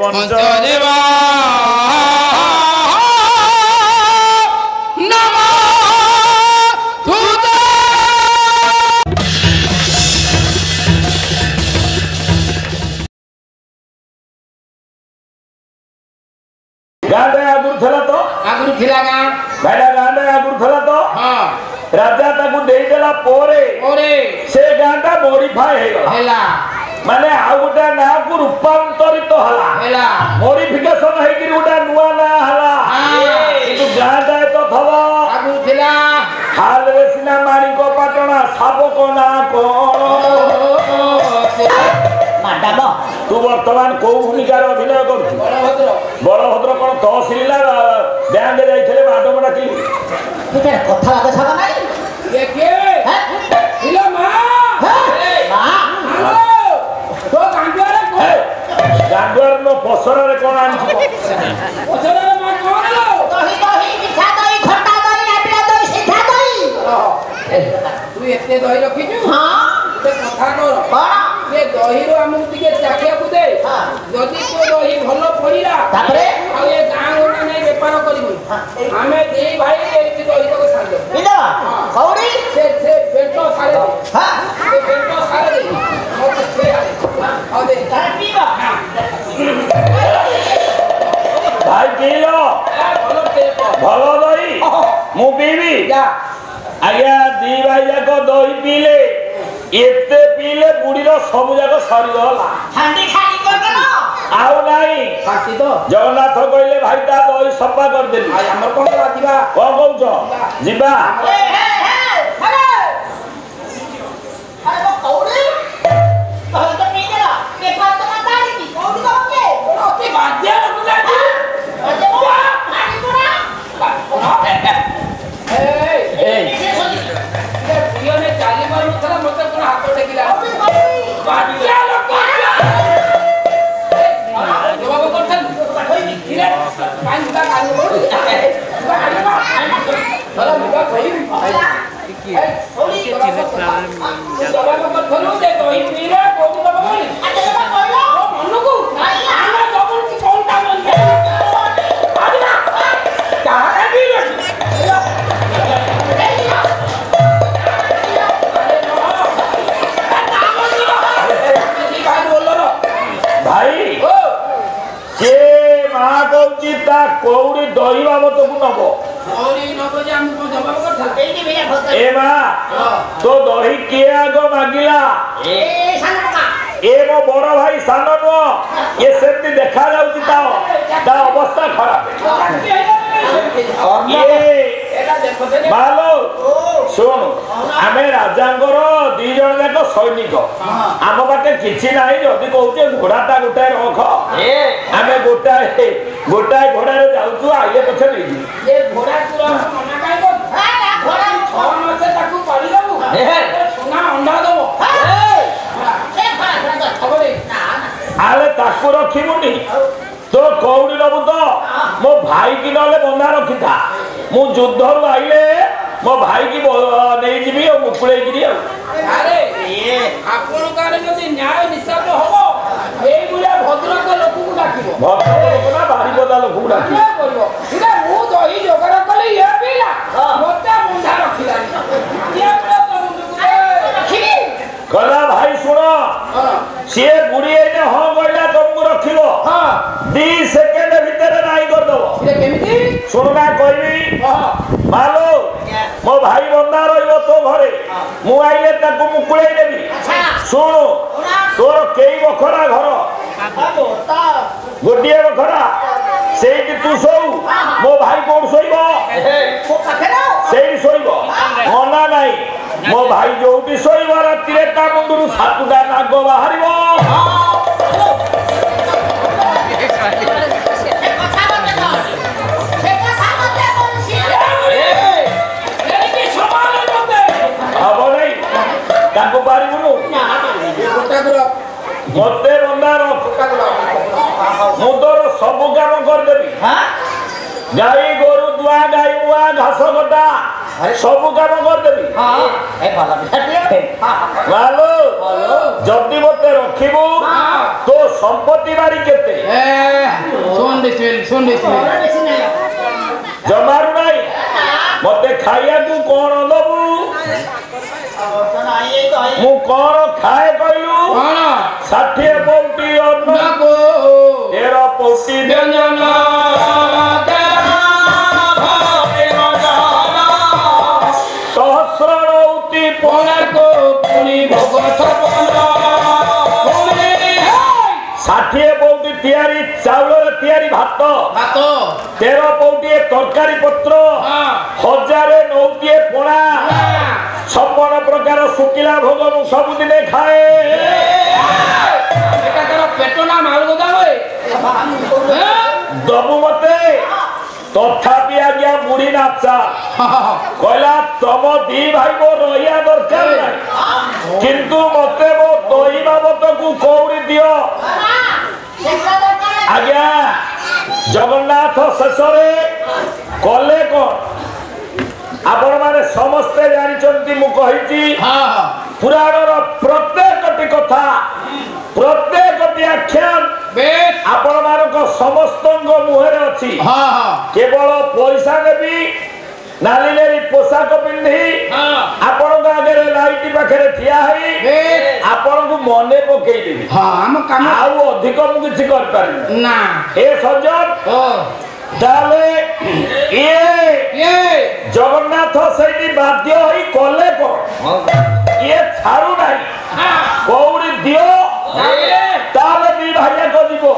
ପଞ୍ଚଦେବା गाँडे आगुर थला तो आगुर थिला गाँ भाईडा गाँडे आगुर थला तो हां राजा ताकू देई देला पोरे से गाँडा मॉडिफाई हेला माने आ गोटा ना को रूपांतरित हला मॉडिफिकेशन हे कि गोटा नुवा ना हला किंतु गाँडा तो थवा आगुर थिला हाल रे सिना मारी को पाटना साबो को ना कोन माडम तू वर्तमान को भूमिकार अभिनय करछु बलभद्र कोन तहसीलदार बैंक जाइथले माडम डाकी इते कथा लागे छबा नाही देखे हिलो मां मां हेलो तो गांडुआरे को गांडुआर नो पसरा रे कोन आनछु पसरा रे मां कोन लो दही दही मिठा दही खट्टा दही आपिला दही सीधा दही तू एते दही रखिछु हां ते कथा कर कोन से दही रो हमु तिके चाखिया को दे जदी तो दही भलो पड़ीला तापरे आ ये गां गोना नै व्यापार करिबो हमें देई भाई एति दही को छाड़ दे इदा कौड़ी से बेटो सारे हां से बेटो सारे दे और से आ दे तार पीबा भाई पीलो भलो टेप भलो दही मु पीबी जा आज्ञा दी भाई जाक दही पीले एते पीले बुढ़ीर सब जाक सरी गला हांडी खाली कर देलो आउ नाही फाटी तो जगन्नाथ कहले भाई ता दही सफा कर देली आ हमर कोन दिबा कोन कहउछ जिबा हे अरे अरे वो कौड़ी दही तो पी देला पेपर तो ना दाड़ी की कौड़ी तो के ओते बाजे रुला दी अरे वो पानी पूरा ए ए ये प्रिय ने चाली मार उठला मते कोन हाथ टेकिला बाजे लोक जवाब करथन धीरे पानी का कालू चलो बिगा सही कौड़ी जवाब करथनु जे दही पीले कोन दबो अरे वो बोलो मनुको आना जबन की कोन ता मन आदिना कहां भी भाई जे मा कहउची ता कौड़ी दही बाबत को नबो एनी भैया भक्त ए मा तो दही के आगो मागिला ए सानका ए मो बड़ भाई सान नो ये सेमती देखा जाउची ता अवस्था खराब ये मालो सुन आमे राजांगर दी जण जाक सैनिक आम पाटे किछि नाही जदी कहउचे घोड़ाटा गोटाए रख आमे गोटाए घोड़ा रे जाउछु आइले पछे नै ये घोड़ा तुरा मना काय को घोड़ा 6 मास ताकू पाली दबु सोना अंडा दबो ए घोड़ा खबर ना आले ताकू रखिमुनी तो कौड़ी नबु तो मो भाई की नले बंधा रखिथा मु युद्धरु आइले मो भाई की नहीं जीवी और मुकुले गिरी अरे ये आपण कारे जदी न्याय निशाब होबो एई बुला भद्रक लोक को डाकिबो भक्त लोक ना बारी बदा लोक को डाकी क्या करिवो इला मु दही जोगरा कले ये पीला मोटा मुंडा रखिला ये तो रखिबी कला भाई सुनो से बुढ़ी एने हो गइला तुमको रखिबो हां 2 सेकंड भीतर नाही कर दबो ये केमिति सुन ना कहबी मालो मो भाई बंदा रहिबो तो घरे मु आइले ताकू मुकुले देबी सुन तोर केई बखरा घर गोटिए बखरा सेठी तू सोऊ मो भाई कोन सोइबो को पाखे ना सेठी सोइबो मना नाही मो भाई जोटी सोइबो राती रे ता मुंडुरु सातुडा नाग बाहरिबो ताको पारिबुनु मते बंदा रख मु तोर सब काम कर देबी हां गाई गोरु दुआ गाई मुआ घास कटा सब काम करदेवी मालो जदि मते रखिबू तो संपत्ति बारी केते जमारू नहीं मते खाइया तू कौन दबू मु कौन खाए कहलू 60 पौटी अन्न 13 पौटी व्यंजन सहस्र रौती पणा को पुनी भोग 60 पौटी तैयारी चाउल तैयारी भात 13 पौटी तरकारी पत्र 1000 नौटी पणा 56 प्रकार शुकिला भोग मु सबुदिन खाए पेट ना माल गोदाम दबु मते तथापि आज्ञा बुढ़ी नाचा कहला तम दी भाई मो रहिया दरकार नहीं किंतु मते मो दही बाबत को कौड़ी दियो आज्ञा जगन्नाथ शेषरे कले कौन आपण माने समस्ते जानिचंती मु कहिची पुराणर प्रत्येकटी कथा प्रत्येकटी आख्यान आपण मानक समस्तंग मुहरे अछि केवल पैसा देबी नाली नाली पोशाक पिंधी आपण आगे लाइट पाखे ठिया है आपण को मने पकई देबी आउ अधिक मु किछि कर पारि ना ए सज्जन ताले ये जगन्नाथ सैनी बाध्य होई कले को ये छाड़ू नहीं कौड़ी दियो ताले दी भाइया को दिबो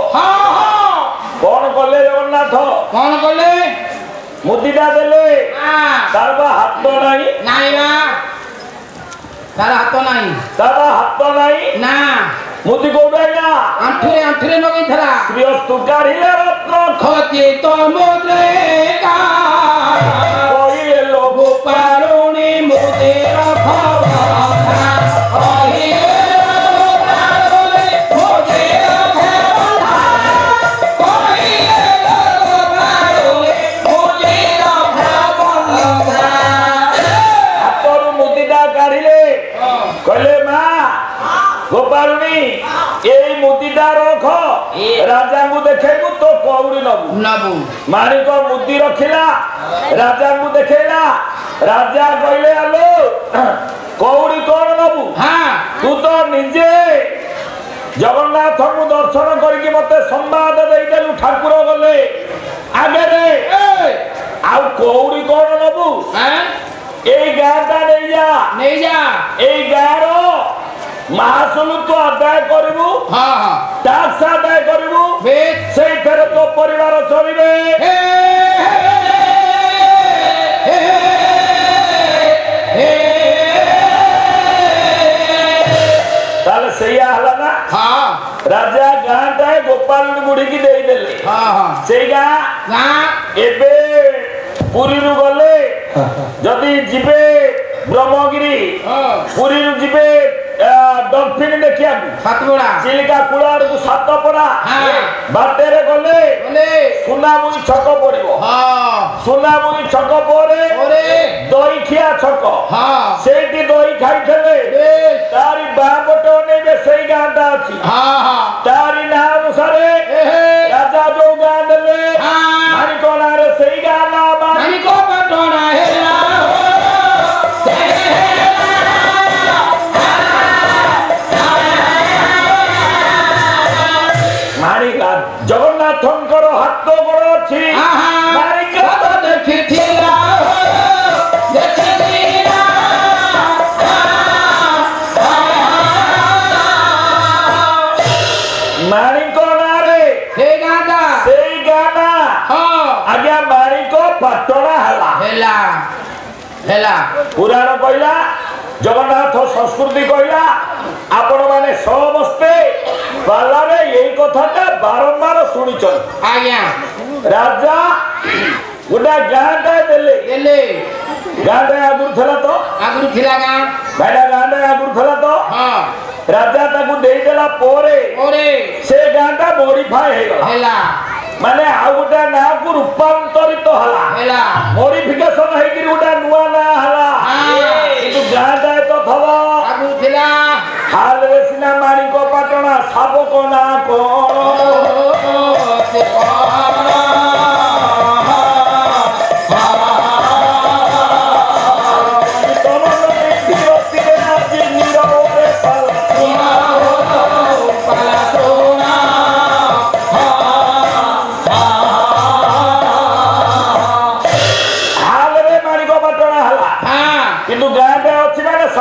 कौन कले जगन्नाथ कौन कले मुदिटा देले तार हाथ नहीं तार हाथ नहीं ना मुदी कोडैना आंठरे नगई थला श्रीअस्तु काढिले रत्न खती तो मुद्रेका कोई लोभ पारुणी मुदेर खबरा ओही पारुणी मुदेर खबरा कोई लोभ पारुणी मुदेर खबरा हातरू मुदिटा काढिले कहले मा गोपालनी एई मुदिटा रख राजा को देखेबू तो कौड़ी नबू माणिक मुदी रखिला राजा को देखेला राजा कहले आलो कौड़ी कौन नबू तू तो निजे जगन्नाथ को दर्शन करके मते संवाद देइदेलु ठाकुर गले आगे रे आउ कौड़ी कौन नबू एई गाटा नहीं जा एई गारो महासुलु तो आदाय करिबू टैक्स आदाय करिबू से फेर तो परिवार चलिबे ताले सैया हला ना राजा गांटा गोपाल गुड़ी की देई देले से गां एबे पुरी रु गले जदी जिबे ब्रह्मगिरी पुरी रु जिबे डॉल्फिन देखिया सातपड़ा चिलिका कुलाड़ को सातपड़ा बाटेरे गले सुनामुई छक पड़िबो सुनामुई छक परे दही खिया छक सेठी दही खाई थले तारी बापटे ओनेबे सेई गांटा अछि तारी ना अनुसारे राजा जो गां देले मानिक नारे सेई गां ना मानिक पटना हेला जगन्नाथंकर हाथ गोड़ अच्छी माणिक नारे गाना आज्ञा माणिक पटना हेला पुराण कहला जगन्नाथ संस्कृति कहला आपण माने समस्ते बालारे यही कथाटा बारंबार सुनिचन आज्ञा राजा गोटा गांटा देले गांटा आगुर थला तो आगुर थिला गां भाईडा गांटा आगुर थला तो हां राजा ताकू देई देला पोरे से गांटा मॉडिफाई हेला माने आ गोटे ना को रूपांतरित हला ହେଲା मॉडिफिकेशन है कि गोटे नुआ ना हला किंतु गाँटा तो थवा ଆଗରୁ ଥିଲା हाल रे सिना माणिक पाटणा शाबक ना कोन ସେ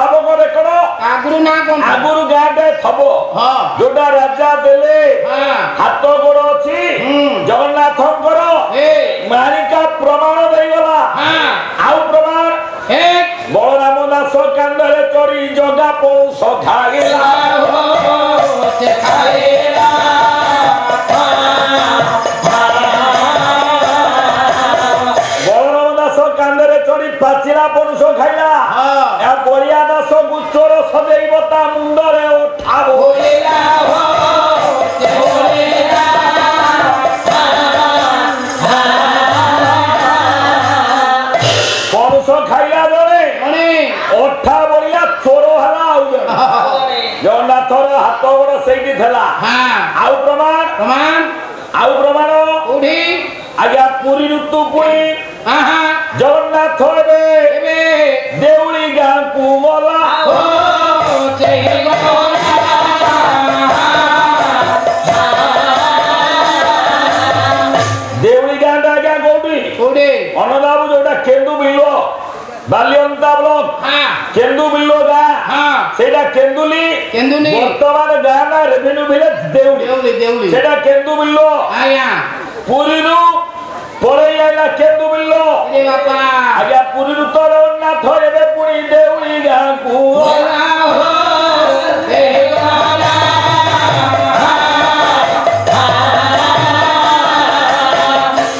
ଆଗରୁ ନା କଣ आगुरु गाँटे थब ହଁ जोटा राजा देले ହଁ हाथ गोड़ अच्छी जगन्नाथंकर ଏ माणिका प्रमाण देगला ହଁ आउ प्रमाण ଏ बलराम दास कांदरे चढ़ी जगा पौष खाइला ସେ ଖାଇଲା बलराम दास कांदरे चढ़ी पाचिला पौष खाइला या बलिया दास गुचर सदैव ता मुंडरे उठाबो ବୋଲିଲା ସେ ବୋଲିଲା पौष खाइला जड़े ମଣି ଅଠା ବଳିଲା ଚୋର ହେଲା ଆଉ ଜଣେ ଜଗନ୍ନାଥର ହାତ ଗୋଡ଼ ସେଇଠି ଥିଲା ହଁ ଆଉ ପ୍ରମାଣ କୋଉଠି ଆଜ୍ଞା ପୁରୀରୁ ତୁ ପୁଣି ହଁ ହଁ ଜଗନ୍ନାଥ ଏବେ ଏବେ ଦେଉଳି ଗାଁକୁ ଗଲା ସେ ଦେଉଳି ଗାଁଟା ଆଜ୍ଞା କୋଉଠି କୋଉଠି ଅନଦାବୁ ଯୋଉଟା କେନ୍ଦୁ ବିଲ ବାଲିଅନ୍ତା ବ୍ଲକ ହଁ କେନ୍ଦୁ ବିଲ ଗାଁ ହଁ ସେଇଟା କେନ୍ଦୁଲି କେନ୍ଦୁଲି ବର୍ତ୍ତମାନ ଗାଁ ନା ରେଭିନ୍ୟୁ ଭିଲେଜ ଦେଉଳି ଦେଉଳି ଦେଉଳି ସେଇଟା କେନ୍ଦୁ ବିଲ ଆଜ୍ଞା ପୁରୀରୁ ପଳେଇ ଆଇଲା କେନ୍ଦୁ ବିଲ रे बापा ଆଜ୍ଞା ପୁରୀରୁ ତ ଜଗନ୍ନାଥ ଏବେ ପୁଣି ଦେଉଳି ଗାଁକୁ बोला हो से बोला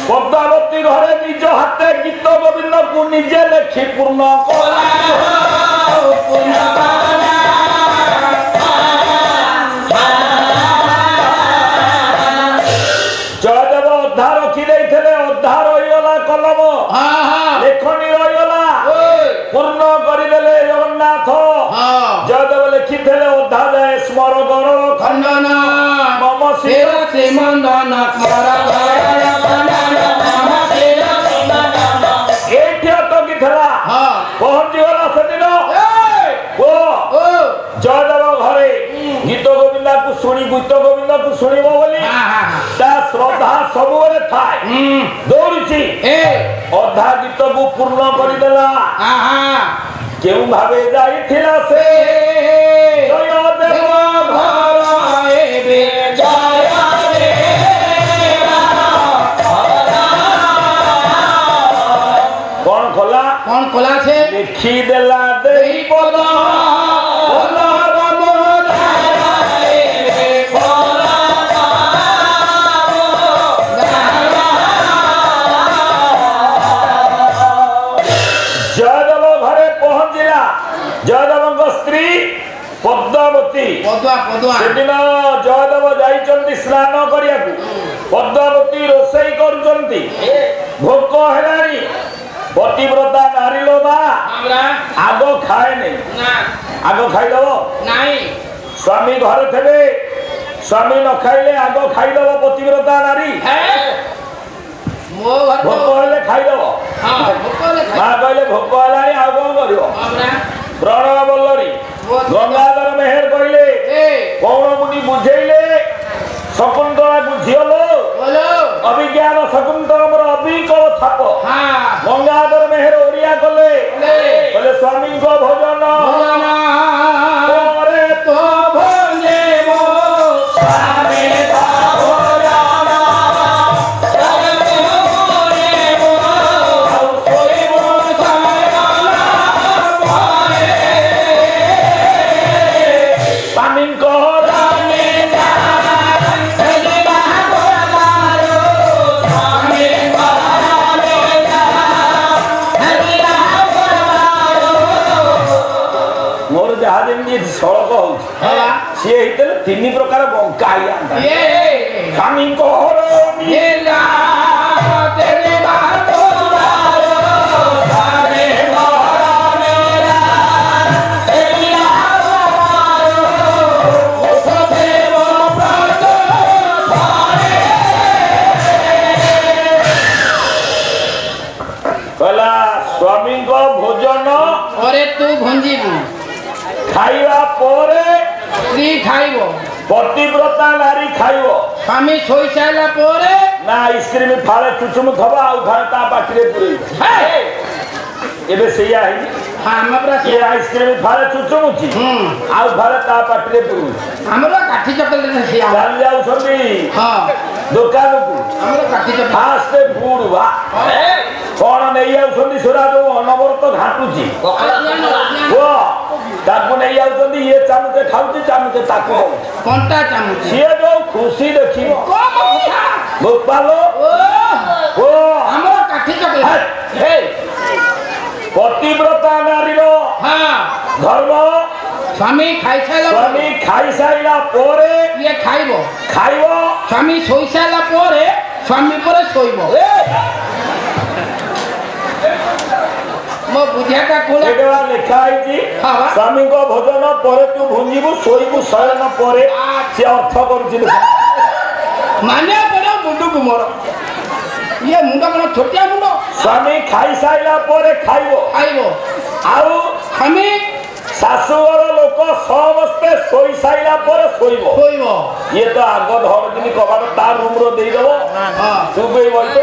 ପଦ୍ମାବତୀ ଘରେ ନିଜ ହାତେ ଗୀତ ଗୋବିନ୍ଦକୁ ନିଜେ ଲେଖି ପୂର୍ଣ୍ଣ କଲା हो पुण्य वाला ଜୟଦେବ ଅଧା ରଖି ଦେଇଥିଲେ ଅଧା ରହିଗଲା କଲମ हाँ हाँ ଲେଖନୀ ରହିଗଲା ओए ପୂର୍ଣ୍ଣ କରିଦେଲେ ଜଗନ୍ନାଥ हाँ ଜୟଦେବ ଲେଖିଥିଲେ ଅଧା ଯାଏ ସ୍ମର କର खंडन ମମ शिव ଶିର श्रीमंदन स्मर ଏଇଠି ଅଟକି ଥିଲା हाँ ପହଞ୍ଚିଗଲା ସେଦିନ ଓ ओ ଜୟଦେବ ଘରେ ଗୀତ ଗୋବିନ୍ଦକୁ ଶୁଣି ଗୀତ ଗୋବିନ୍ଦକୁ ଶୁଣିବ ବୋଲି हाँ हाँ ତା ଶ୍ରଦ୍ଧା ସବୁବେଳେ ଥାଏ ଦୌଡୁଛି ए ଅଧା ଗୀତକୁ ପୂର୍ଣ୍ଣ କରିଦେଲା हाँ हाँ କେଉଁ ଭାବେ ଯାଇଥିଲା ସେ ଜୟଦେବ କଣ କଲା कौन खोला छे ଲେଖିଦେଲା ଦେଇ ପଦ ଜୟଦେବ ଘରେ ପହଞ୍ଚିଲା ଜୟଦେବଙ୍କ ସ୍ତ୍ରୀ ପଦ୍ମାବତୀ पदुआ पदुआ ସେଦିନ ଜୟଦେବ ଯାଇଛନ୍ତି ସ୍ନାନ କରିବାକୁ ପଦ୍ମାବତୀ ରୋଷେଇ କରୁଛନ୍ତି ଭୋକ ହେଲାଣି ପତିବ୍ରତା ନାରୀ ଲୋ ମା हमरा ଆଗ ଖାଏନି ना ଆଗ ଖାଇଦବ नहीं ସ୍ୱାମୀ ଘରେ ଥିବେ ସ୍ୱାମୀ ନ ଖାଇଲେ ଆଗ ଖାଇଦବ ପତିବ୍ରତା ନାରୀ है मो घर ଭୋକ तो ହେଲେ ଖାଇଦବ हां भोकले ମା କହିଲେ ଭୋକ ହେଲାଣି ଆଉ କଣ କରିବ हमरा ପ୍ରଣୟ ବଲ୍ଲରୀ वो ଗଙ୍ଗାଧର ମେହେର କହିଲେ ए କୌଣ ମୁନି ବୁଝେଇଲେ ଶକୁନ୍ତଳାକୁ ଝିଅ ଲୋ बोलो ଅଭିଜ୍ଞାନ ଶକୁନ୍ତଳ ମୋର ଅବିକଳ ଛାପ हां ଗଙ୍ଗାଧର ମେହେର ଓଡିଆ କଲେ बोले କହିଲେ ସ୍ୱାମୀଙ୍କ ଭୋଜନ भोजना ପରେ तो भोले मो सामे ता भोजना ସ୍ୱାମୀଙ୍କ ସିଏ ହେଇଥିଲେ 3 ପ୍ରକାର ବଙ୍କା ହେଇଯାନ୍ତା। ସ୍ୱାମୀଙ୍କ ଘର ହେଲା ତେରେ ବାହାଘର କହିଲା ସ୍ୱାମୀଙ୍କ ଭୋଜନ ପରେ ତୁ ଭଞ୍ଜିବୁ ଖାଇବା ପରେ ସ୍ତ୍ରୀ ଖାଇବ ପତିବ୍ରତା ନାରୀ ଖାଇବ। ସ୍ୱାମୀ ଶୋଇ ସାରିଲା ପରେ ନା ଆଇସ୍କ୍ରିମ ଫାଳେ ଚୁଚୁମୁ ଥବ ଆଉ ଫାଳେ ତା ପାଟିରେ ପୁରେଇବ। ଏବେ ସେଇଆ ହେଇନି ଆମେ ପୁରା ଇଏ ଆଇସ୍କ୍ରିମ ଫାଳେ ଚୁଚୁମୁଛି ଆଉ ଫାଳେ ତା ପାଟିରେ ପୁରୁଛି। ଆମର କାଠି ଚକଲେଟ ସିଆ ଚାଲି ଯାଉଛନ୍ତି ହଁ ଦୋକାନକୁ ଆମର କାଠି ଚକଲେଟ ଫାଷ୍ଟ ଫୁଡ ବା କଣ ନେଇ ଯାଉଛନ୍ତି ସେଟା ଯୋଉ ଅନବରତ ଘାଟୁଛି ପୁଅ ତାକୁ ନେଇ ଯାଉଛନ୍ତି ଇଏ ଚାମଚେ ଖାଉଛି ଚାମଚେ ତାକୁ ଦଉଛି କଣ୍ଟା ଚାମୁଚ ସିଏ ଯୋଉ ଖୁସି ଦେଖିବ ଗୋପାଲ ଓ ଆମର କାଠି ଚକଲେଟ ପତିବ୍ରତା ନାରୀର ଧର୍ମ ସ୍ୱାମୀ ଖାଇସାରିଲା ସ୍ୱାମୀ ଖାଇସାରିଲା ପରେ ଇଏ ଖାଇବ ଖାଇବ ସ୍ୱାମୀ ଶୋଇ ସାରିଲା ପରେ ସ୍ୱାମୀ ପରେ ଶୋଇବ ମୋ ବୁଝିଆଟା କୋଳ ଏଇଟା ଲେଖା ହେଇଛି ସ୍ୱାମୀଙ୍କ ଭୋଜନ ପରେ ତୁ ଭୁଞ୍ଜିବୁ ଶୋଇବୁ ଶୟନ ପରେ ସେ ଅର୍ଥ କରୁଛି ମାନିଆ ପଡିବ ମୁଣ୍ଡକୁ ମୋର ଇଏ ମୁଣ୍ଡ କଣ ଛୋଟିଆ ମୁଣ୍ଡ ସ୍ୱାମୀ ଖାଇସାରିଲା ପରେ ଖାଇବ ଖାଇବ ଆଉ ସ୍ୱାମୀ ଶାଶୁଘର ଲୋକ ସମସ୍ତେ ଶୋଇ ସାରିଲା ପରେ ଶୋଇବ ଶୋଇବ ଇଏ ତ ଆଗ ଧରଦିନି କବାଟ ତା ରୁମ ର ଦେଇଦବ ତୁ ବି ବଇତ